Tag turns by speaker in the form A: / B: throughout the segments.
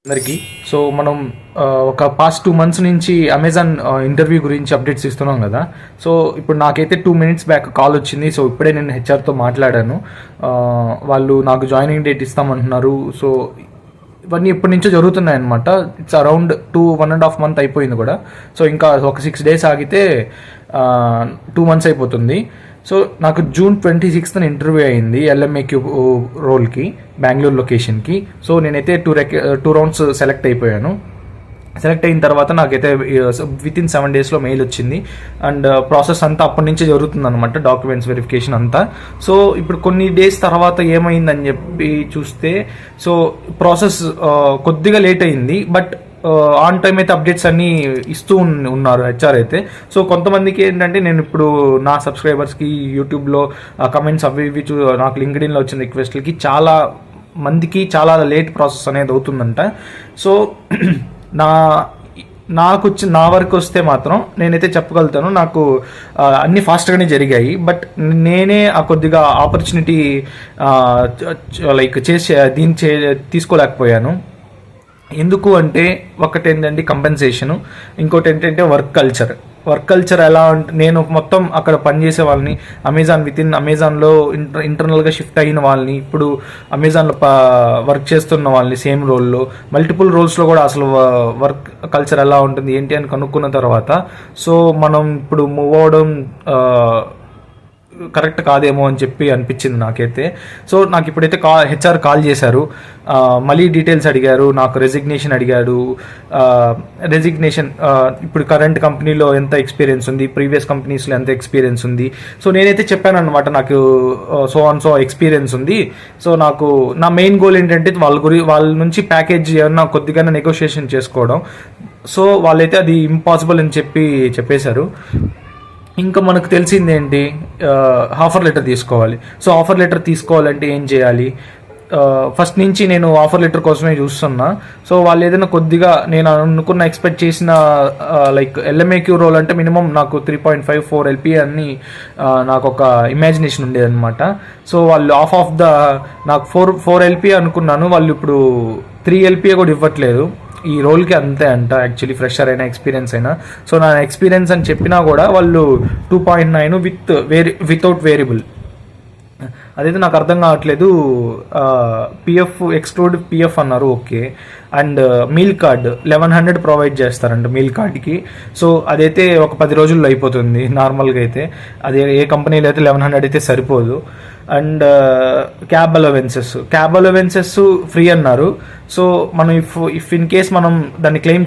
A: అందరికీ. సో మనం ఒక పాస్ట్ 2 months నుంచి అమెజాన్ ఇంటర్వ్యూ గురించి అప్డేట్స్ ఇస్తున్నాం కదా. సో ఇప్పుడు నాకైతే 2 minutes బ్యాక్ కాల్ వచ్చింది. సో ఇప్పుడే నేను హెచ్ఆర్తో మాట్లాడాను. వాళ్ళు నాకు జాయినింగ్ డేట్ ఇస్తామంటున్నారు. సో ఇవన్నీ ఎప్పటి నుంచో జరుగుతున్నాయి అనమాట. ఇట్స్ అరౌండ్ 1.5 months అయిపోయింది కూడా. సో ఇంకా ఒక 6 days ఆగితే 2 months అయిపోతుంది. సో నాకు June 26th ఇంటర్వ్యూ అయింది LMAQ రోల్కి, బెంగళూరు లొకేషన్కి. సో నేనైతే 2 rounds సెలెక్ట్ అయిపోయాను. సెలెక్ట్ అయిన తర్వాత నాకైతే వితిన్ 7 daysలో మెయిల్ వచ్చింది. అండ్ ప్రాసెస్ అంతా అప్పటి నుంచే జరుగుతుంది అనమాట, డాక్యుమెంట్స్ వెరిఫికేషన్ అంతా. సో ఇప్పుడు కొన్ని డేస్ తర్వాత ఏమైందని చెప్పి చూస్తే, సో ప్రాసెస్ కొద్దిగా లేట్ అయింది. బట్ ఆన్ టైం అయితే అప్డేట్స్ అన్నీ ఇస్తూ ఉన్నారు హెచ్ఆర్ అయితే. సో కొంతమందికి ఏంటంటే, నేను ఇప్పుడు నా సబ్స్క్రైబర్స్కి యూట్యూబ్లో కమెంట్స్ అవి ఇవి నాకు లింక్డ్ఇన్లో వచ్చిన రిక్వెస్ట్లకి చాలా మందికి చాలా లేట్ ప్రాసెస్ అనేది అవుతుందంట. సో నా వరకు వస్తే మాత్రం నేనైతే చెప్పగలుగుతాను, నాకు అన్నీ ఫాస్ట్గానే జరిగాయి. బట్ నేనే కొద్దిగా ఆపర్చునిటీ లైక్ తీసుకోలేకపోయాను. ఎందుకు అంటే, ఒకటి ఏంటంటే కంపెన్సేషను, ఇంకోటి ఏంటంటే వర్క్ కల్చర్ ఎలా అంటే, నేను మొత్తం అక్కడ పనిచేసే వాళ్ళని అమెజాన్లో ఇంటర్నల్గా షిఫ్ట్ అయిన వాళ్ళని, ఇప్పుడు అమెజాన్లో వర్క్ చేస్తున్న వాళ్ళని సేమ్ రోల్లో, మల్టిపుల్ రోల్స్లో కూడా అసలు వర్క్ కల్చర్ ఎలా ఉంటుంది ఏంటి అని కనుక్కున్న తర్వాత, సో మనం ఇప్పుడు మూవ్ అవ్వడం కరెక్ట్ కాదేమో అని చెప్పి అనిపించింది నాకైతే. సో నాకు ఇప్పుడైతే హెచ్ఆర్ కాల్ చేశారు, మళ్ళీ డీటెయిల్స్ అడిగారు, నాకు రెసిగ్నేషన్ అడిగాడు. రెసిగ్నేషన్ ఇప్పుడు కరెంట్ కంపెనీలో ఎంత ఎక్స్పీరియన్స్ ఉంది, ప్రీవియస్ కంపెనీస్లో ఎంత ఎక్స్పీరియన్స్ ఉంది. సో నేనైతే చెప్పాను అనమాట, నాకు సో ఎక్స్పీరియన్స్ ఉంది. సో నాకు నా మెయిన్ గోల్ ఏంటంటే వాళ్ళ నుంచి ప్యాకేజ్ ఏమన్నా కొద్దిగా నెగోషియేషన్ చేసుకోవడం. సో వాళ్ళైతే అది ఇంపాసిబుల్ అని చెప్పేశారు. ఇంకా మనకు తెలిసిందేంటి, ఆఫర్ లెటర్ తీసుకోవాలి. సో ఆఫర్ లెటర్ తీసుకోవాలంటే ఏం చేయాలి? ఫస్ట్ నుంచి నేను ఆఫర్ లెటర్ కోసమే చూస్తున్నా. సో వాళ్ళు ఏదైనా కొద్దిగా నేను ఎక్స్పెక్ట్ చేసిన లైక్ LMAQ రోల్ అంటే మినిమం నాకు 3.54 LPA అని నాకు ఒక ఇమాజినేషన్ ఉండేదన్నమాట. సో వాళ్ళు నాకు 4 LPA అనుకున్నాను, వాళ్ళు ఇప్పుడు 3 LPA కూడా ఇవ్వట్లేదు ఈ రోల్కి. అంతే అంట యాక్చువల్లీ, ఫ్రెషర్ అయినా ఎక్స్పీరియన్స్ అయినా. సో నా ఎక్స్పీరియన్స్ అని చెప్పినా కూడా వాళ్ళు 2.9 వితౌట్ వేరియబుల్. అదైతే నాకు అర్థం కావట్లేదు. PF ఎక్స్క్లూడ్ PF అన్నారు, okay. And meal card 1100 provide చేస్తారంట మీల్ కార్డ్కి. సో అదైతే ఒక 10 రోజుల్లో అయిపోతుంది నార్మల్గా అయితే. అదే ఏ కంపెనీలో అయితే 1100 అయితే సరిపోదు. అండ్ క్యాబ్ అలవెన్సెస్ ఫ్రీ అన్నారు. సో మనం ఇఫ్ ఇన్ కేస్ మనం దాన్ని క్లెయిమ్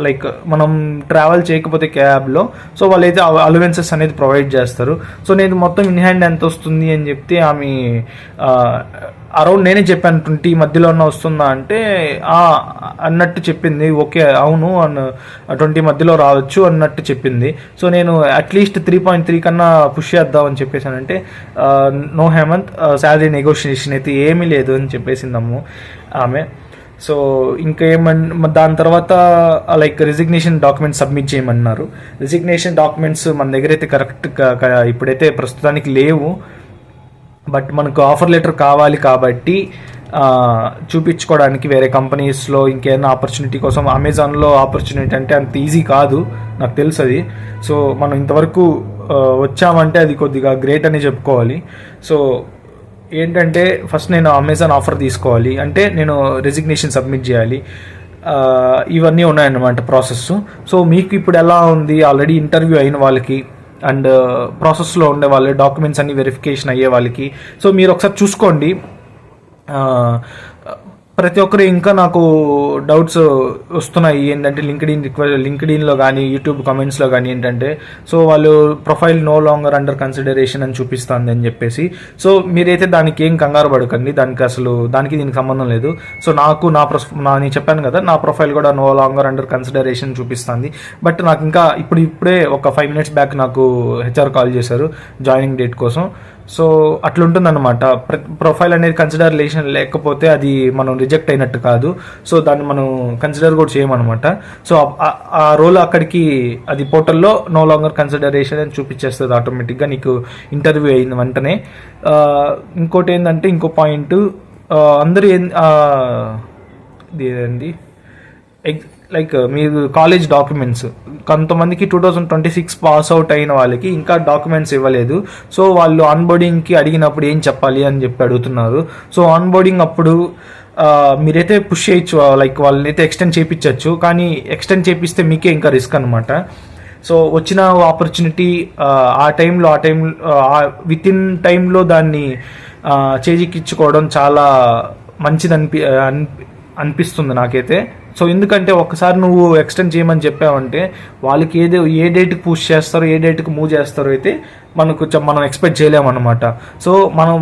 A: లైక్ మనం ట్రావెల్ చేయకపోతే క్యాబ్లో, సో వాళ్ళైతే అలవెన్సెస్ అనేది ప్రొవైడ్ చేస్తారు. సో నేను మొత్తం ఇన్ హ్యాండ్ ఎంత వస్తుంది అని చెప్తే ఆమె అరౌండ్, నేనే చెప్పాను 20 మధ్యలో వస్తుందా అంటే అన్నట్టు చెప్పింది. ఓకే అవును 20 మధ్యలో రావచ్చు అన్నట్టు చెప్పింది. సో నేను అట్లీస్ట్ 3.3 కన్నా పుష్ చేద్దామని చెప్పేసానంటే, నో హేమంత్, శాలరీ నెగోషియేషన్ అయితే ఏమీ లేదు అని చెప్పేసిందమ్ము ఆమె. సో ఇంకా దాని తర్వాత లైక్ రెసిగ్నేషన్ డాక్యుమెంట్స్ సబ్మిట్ చేయమన్నారు. రెసిగ్నేషన్ డాక్యుమెంట్స్ మన దగ్గర అయితే ఇప్పుడైతే ప్రస్తుతానికి లేవు. బట్ మనకు ఆఫర్ లెటర్ కావాలి కాబట్టి చూపించుకోవడానికి వేరే కంపెనీస్లో ఇంకేమైనా ఆపర్చునిటీ కోసం. అమెజాన్లో ఆపర్చునిటీ అంటే అంత ఈజీ కాదు, నాకు తెలుసు అది. సో మనం ఇంతవరకు వచ్చామంటే అది కొద్దిగా గ్రేట్ అని చెప్పుకోవాలి. సో ఏంటంటే, ఫస్ట్ నేను అమెజాన్ ఆఫర్ తీసుకోవాలి అంటే నేను రెసిగ్నేషన్ సబ్మిట్ చేయాలి. ఇవన్నీ ఉన్నాయన్నమాట ప్రాసెస్. సో మీకు ఇప్పుడు ఎలా ఉంది, ఆల్రెడీ ఇంటర్వ్యూ అయిన వాళ్ళకి అండ్ ప్రాసెస్లో ఉండే వాళ్ళు, డాక్యుమెంట్స్ అన్ని వెరిఫికేషన్ అయ్యే వాళ్ళకి, సో మీరు ఒకసారి చూసుకోండి. ప్రతి ఒక్కరు ఇంకా నాకు డౌట్స్ వస్తున్నాయి ఏంటంటే, లింక్డ్ఇన్లో కానీ యూట్యూబ్ కామెంట్స్లో కానీ ఏంటంటే, సో వాళ్ళు profile no longer under consideration అని చూపిస్తుంది అని చెప్పేసి. సో మీరైతే దానికి ఏం కంగారు పడకండి, దానికి దీనికి సంబంధం లేదు. సో నేను చెప్పాను కదా, నా ప్రొఫైల్ కూడా నో లాంగర్ అండర్ కన్సిడరేషన్ చూపిస్తుంది. బట్ నాకు ఇంకా ఇప్పుడే ఒక 5 minutes బ్యాక్ నాకు హెచ్ఆర్ కాల్ చేశారు జాయినింగ్ డేట్ కోసం. సో అట్లుంటుందన్నమాట. ప్రొఫైల్ అనేది కన్సిడరేషన్ లేకపోతే అది మనం రిజెక్ట్ అయినట్టు కాదు. సో దాన్ని మనం కన్సిడర్ కూడా చేయమన్నమాట. సో ఆ రోల్ అక్కడికి అది పోర్టల్లో నో లాంగర్ కన్సిడరేషన్ అని చూపించేస్తుంది ఆటోమేటిక్గా నీకు ఇంటర్వ్యూ అయిన వెంటనే. ఇంకోటి ఏంటంటే, ఇంకో పాయింట్, అందరూ ఇదేంటి లైక్ మీరు కాలేజ్ డాక్యుమెంట్స్, కొంతమందికి 2026 పాస్ అవుట్ అయిన వాళ్ళకి ఇంకా డాక్యుమెంట్స్ ఇవ్వలేదు. సో వాళ్ళు ఆన్బోర్డింగ్కి అడిగినప్పుడు ఏం చెప్పాలి అని చెప్పి అడుగుతున్నారు. సో ఆన్బోర్డింగ్ అప్పుడు మీరైతే పుష్ చేయొచ్చు, లైక్ వాళ్ళని అయితే ఎక్స్టెండ్ చేయించవచ్చు, కానీ ఎక్స్టెండ్ చేపిస్తే మీకే ఇంకా రిస్క్ అనమాట. సో వచ్చిన ఆపర్చునిటీ ఆ టైంలో విత్ ఇన్ టైంలో దాన్ని చేజిక్కించుకోవడం చాలా మంచిది అనిపిస్తుంది నాకైతే. సో ఎందుకంటే ఒకసారి నువ్వు ఎక్స్టెండ్ చేయమని చెప్పావంటే వాళ్ళకి ఏ డేట్కి పుష్ చేస్తారో ఏ డేట్కి మూవ్ చేస్తారో అయితే మనం ఎక్స్పెక్ట్ చేయలేమన్నమాట. సో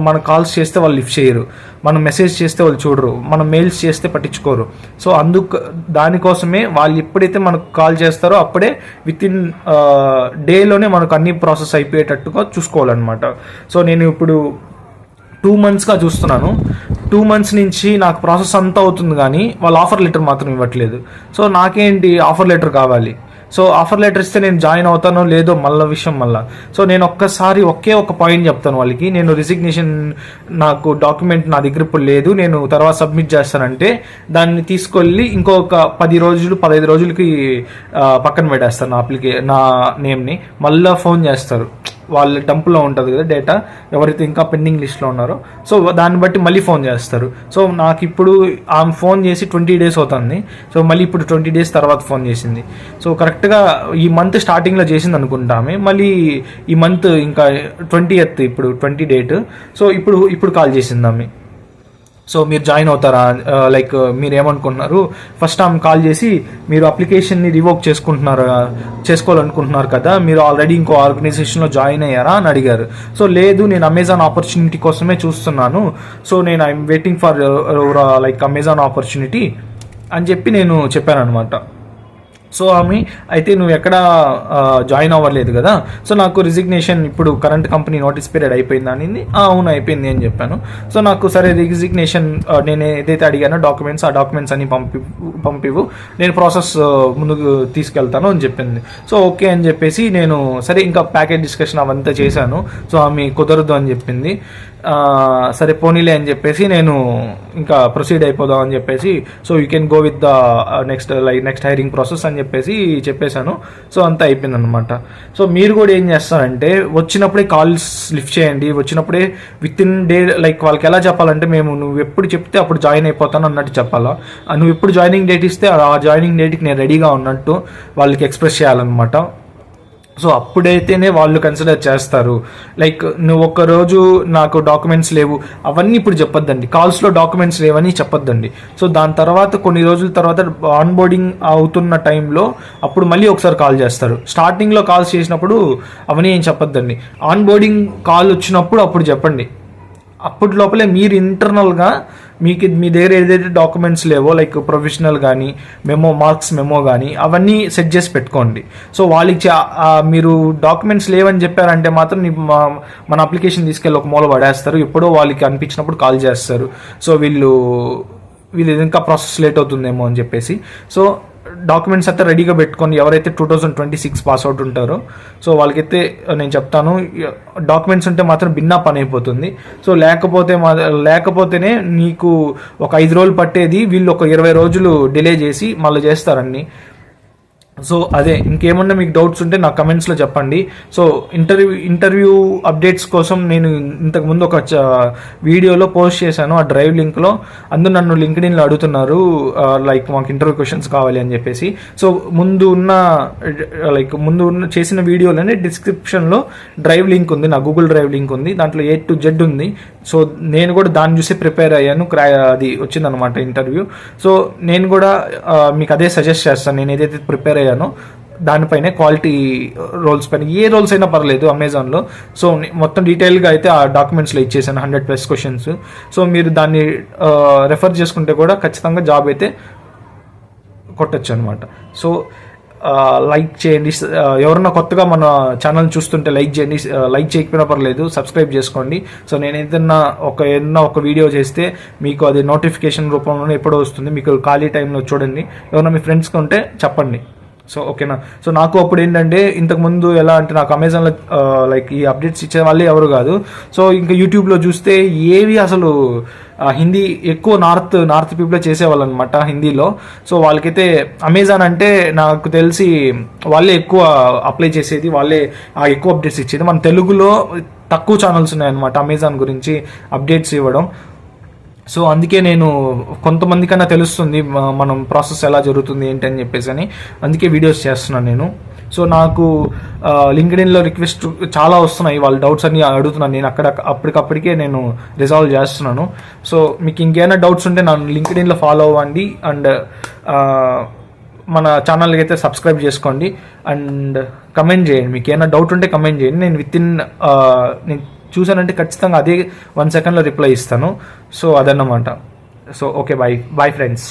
A: మన కాల్స్ చేస్తే వాళ్ళు లిఫ్ట్ చేయరు, మనం మెసేజ్ చేస్తే వాళ్ళు చూడరు, మనం మెయిల్స్ చేస్తే పట్టించుకోరు. సో దానికోసమే వాళ్ళు ఎప్పుడైతే మనకు కాల్ చేస్తారో అప్పుడే విత్ ఇన్ డేలోనే మనకు అన్ని ప్రాసెస్ అయిపోయేటట్టుగా చూసుకోవాలన్నమాట. సో నేను ఇప్పుడు 2 monthsగా చూస్తున్నాను. 2 months నుంచి నాకు ప్రాసెస్ అంతా అవుతుంది, కానీ వాళ్ళు ఆఫర్ లెటర్ మాత్రం ఇవ్వట్లేదు. సో నాకేంటి ఆఫర్ లెటర్ కావాలి. సో ఆఫర్ లెటర్ ఇస్తే నేను జాయిన్ అవుతానో లేదో విషయం మళ్ళీ. సో నేను ఒకే ఒక పాయింట్ చెప్తాను వాళ్ళకి, నేను రిజిగ్నేషన్ నాకు డాక్యుమెంట్ నా దగ్గర ఇప్పుడు లేదు, నేను తర్వాత సబ్మిట్ చేస్తానంటే దాన్ని తీసుకెళ్ళి ఇంకొక 15 రోజులకి పక్కన పెట్టేస్తాను నా నేమ్ని. మళ్ళీ ఫోన్ చేస్తారు, వాళ్ళ డంప్లో ఉంటుంది కదా డేటా, ఎవరైతే ఇంకా పెండింగ్ లిస్ట్లో ఉన్నారో. సో దాన్ని బట్టి మళ్ళీ ఫోన్ చేస్తారు. సో నాకు ఇప్పుడు ఆమె ఫోన్ చేసి 20 days అవుతుంది. సో మళ్ళీ ఇప్పుడు 20 days తర్వాత ఫోన్ చేసింది. సో కరెక్ట్గా ఈ మంత్ స్టార్టింగ్లో చేసింది అనుకుంటామే, మళ్ళీ ఈ మంత్ ఇంకా 20th ఇప్పుడు 20 date. సో ఇప్పుడు కాల్ చేసింది ఆమె. సో మీరు జాయిన్ అవుతారా, లైక్ మీరు ఏమనుకుంటున్నారు, ఫస్ట్ ఆమె కాల్ చేసి మీరు అప్లికేషన్ని రివోక్ చేసుకోవాలనుకుంటున్నారు కదా, మీరు ఆల్రెడీ ఇంకో ఆర్గనైజేషన్లో జాయిన్ అయ్యారా అని అడిగారు. సో లేదు, నేను అమెజాన్ ఆపర్చునిటీ కోసమే చూస్తున్నాను, సో నేను I'm waiting for like Amazon opportunity అని చెప్పి నేను చెప్పాను అనమాట. సో ఆమె అయితే నువ్వు ఎక్కడ జాయిన్ అవ్వలేదు కదా, సో నాకు రిజిగ్నేషన్ ఇప్పుడు కరెంట్ కంపెనీ నోటీస్ పీరియడ్ అయిపోయింది అనింది. అవును అయిపోయింది అని చెప్పాను. సో నాకు సరే రిజిగ్నేషన్ నేను ఏదైతే అడిగానో డాక్యుమెంట్స్, ఆ డాక్యుమెంట్స్ అన్ని పంపివు, నేను ప్రాసెస్ ముందుకు తీసుకెళ్తాను అని చెప్పింది. సో ఓకే అని చెప్పేసి నేను సరే ఇంకా ప్యాకేజ్ డిస్కషన్ అవంతా చేశాను. సో ఆమె కుదరదు అని చెప్పింది. సరే పోనీలే అని చెప్పేసి నేను ఇంకా ప్రొసీడ్ అయిపోదాం అని చెప్పేసి, so you can go with the next hiring process అని చెప్పేశాను. సో అంతా అయిపోయింది అనమాట. సో మీరు కూడా ఏం చేస్తారంటే వచ్చినప్పుడే కాల్స్ లిఫ్ట్ చేయండి, వచ్చినప్పుడే విత్ ఇన్ డే, లైక్ వాళ్ళకి ఎలా చెప్పాలంటే నువ్వు ఎప్పుడు చెప్తే అప్పుడు జాయిన్ అయిపోతాను అన్నట్టు చెప్పాలా. నువ్వు ఎప్పుడు జాయినింగ్ డేట్ ఇస్తే ఆ జాయినింగ్ డేట్కి నేను రెడీగా ఉన్నట్టు వాళ్ళకి ఎక్స్ప్రెస్ చేయాలన్నమాట. సో అప్పుడైతేనే వాళ్ళు కన్సిడర్ చేస్తారు. లైక్ నువ్వు ఒక్కరోజు నాకు డాక్యుమెంట్స్ లేవు అవన్నీ ఇప్పుడు చెప్పొద్దండి, కాల్స్లో డాక్యుమెంట్స్ లేవని చెప్పొద్దండి. సో దాని తర్వాత కొన్ని రోజుల తర్వాత ఆన్బోర్డింగ్ అవుతున్న టైంలో అప్పుడు మళ్ళీ ఒకసారి కాల్ చేస్తారు. స్టార్టింగ్లో కాల్స్ చేసినప్పుడు అవన్నీ ఏం చెప్పొద్దండి. ఆన్బోర్డింగ్ కాల్ వచ్చినప్పుడు అప్పుడు చెప్పండి. అప్పటి లోపలే మీరు ఇంటర్నల్గా మీ దగ్గర ఏదైతే డాక్యుమెంట్స్ లేవో, లైక్ ప్రొఫెషనల్ కానీ మార్క్స్ మెమో కానీ అవన్నీ సెట్ చేసి పెట్టుకోండి. సో వాళ్ళకి మీరు డాక్యుమెంట్స్ లేవని చెప్పారంటే మాత్రం మన అప్లికేషన్ తీసుకెళ్ళి ఒక మూల పడేస్తారు. ఎప్పుడో వాళ్ళకి అనిపించినప్పుడు కాల్ చేస్తారు. సో వీళ్ళు ఇంకా ప్రాసెస్ లేట్ అవుతుందేమో అని చెప్పేసి. సో డాక్యుమెంట్స్ అయితే రెడీగా పెట్టుకొని ఎవరైతే 2026 పాస్ అవుట్ ఉంటారో సో వాళ్ళకైతే నేను చెప్తాను, డాక్యుమెంట్స్ ఉంటే మాత్రం భిన్నా పని అయిపోతుంది. సో లేకపోతేనే నీకు ఒక 5 రోజులు పట్టేది వీళ్ళు ఒక 20 రోజులు డిలే చేసి మళ్ళీ చేస్తారన్ని. సో అదే, ఇంకేమన్నా మీకు డౌట్స్ ఉంటే నా కమెంట్స్లో చెప్పండి. సో ఇంటర్వ్యూ అప్డేట్స్ కోసం నేను ఇంతకుముందు ఒక వీడియోలో పోస్ట్ చేశాను, ఆ డ్రైవ్ లింక్లో. అందరూ నన్ను లింక్డ్ఇన్లో అడుగుతున్నారు లైక్ మాకు ఇంటర్వ్యూ క్వశ్చన్స్ కావాలి అని చెప్పేసి. సో ముందు ఉన్న చేసిన వీడియోలోనే డిస్క్రిప్షన్లో డ్రైవ్ లింక్ ఉంది, నా గూగుల్ డ్రైవ్ లింక్ ఉంది, దాంట్లో A to Z ఉంది. సో నేను కూడా దాన్ని చూసి ప్రిపేర్ అయ్యాను, అది వచ్చిందనమాట ఇంటర్వ్యూ. సో నేను కూడా మీకు అదే సజెస్ట్ చేస్తాను, నేను ఏదైతే ప్రిపేర్ అయ్యానో దానిపైనే, క్వాలిటీ రోల్స్ పైన, ఏ రోల్స్ అయినా పర్లేదు అమెజాన్లో. సో మొత్తం డీటెయిల్గా అయితే ఆ డాక్యుమెంట్స్లో ఇచ్చేసాను 100+ క్వశ్చన్స్. సో మీరు దాన్ని రెఫర్ చేసుకుంటే కూడా ఖచ్చితంగా జాబ్ అయితే కొట్టచ్చు అనమాట. సో లైక్ చేయండి, ఎవరన్నా కొత్తగా మన ఛానల్ చూస్తుంటే లైక్ చేయండి, లైక్ చేయకపోయినా పర్లేదు సబ్స్క్రైబ్ చేసుకోండి. సో నేను ఏదన్నా ఒక వీడియో చేస్తే మీకు అది నోటిఫికేషన్ రూపంలోనే ఎప్పుడో వస్తుంది, మీకు ఖాళీ టైంలో చూడండి. ఎవరన్నా మీ ఫ్రెండ్స్కి ఉంటే చెప్పండి. సో ఓకేనా. సో నాకు అప్పుడు ఏంటంటే ఇంతకుముందు ఎలా అంటే నాకు అమెజాన్లో లైక్ ఈ అప్డేట్స్ ఇచ్చే వాళ్ళే ఎవరు కాదు. సో ఇంకా యూట్యూబ్లో చూస్తే ఏవి అసలు హిందీ ఎక్కువ నార్త్ పీపుల్ చేసేవాళ్ళు అనమాట హిందీలో. సో వాళ్ళకైతే అమెజాన్ అంటే నాకు తెలిసి వాళ్ళే ఎక్కువ అప్లై చేసేది, వాళ్ళే ఎక్కువ అప్డేట్స్ ఇచ్చేది. మన తెలుగులో తక్కువ ఛానల్స్ ఉన్నాయన్నమాట అమెజాన్ గురించి అప్డేట్స్ ఇవ్వడం. సో అందుకే నేను కొంతమందికన్నా తెలుస్తుంది మనం ప్రాసెస్ ఎలా జరుగుతుంది ఏంటి అని చెప్పేసి అని, అందుకే వీడియోస్ చేస్తున్నాను నేను. సో నాకు లింక్డ్ఇన్లో రిక్వెస్ట్ చాలా వస్తున్నాయి, వాళ్ళ డౌట్స్ అన్ని అడుగుతున్నాను నేను, అప్పటికప్పటికే నేను రిజాల్వ్ చేస్తున్నాను. సో మీకు ఇంకేమైనా డౌట్స్ ఉంటే నన్ను లింక్డ్ఇన్లో ఫాలో అవ్వండి అండ్ మన ఛానల్కి అయితే సబ్స్క్రైబ్ చేసుకోండి అండ్ కమెంట్ చేయండి. మీకు ఏమైనా డౌట్ ఉంటే కమెంట్ చేయండి, నేను నేను చూసానంటే ఖచ్చితంగా అదే 1 సెకండ్లో రిప్లై ఇస్తాను. సో అదన్నమాట. So okay, bye friends.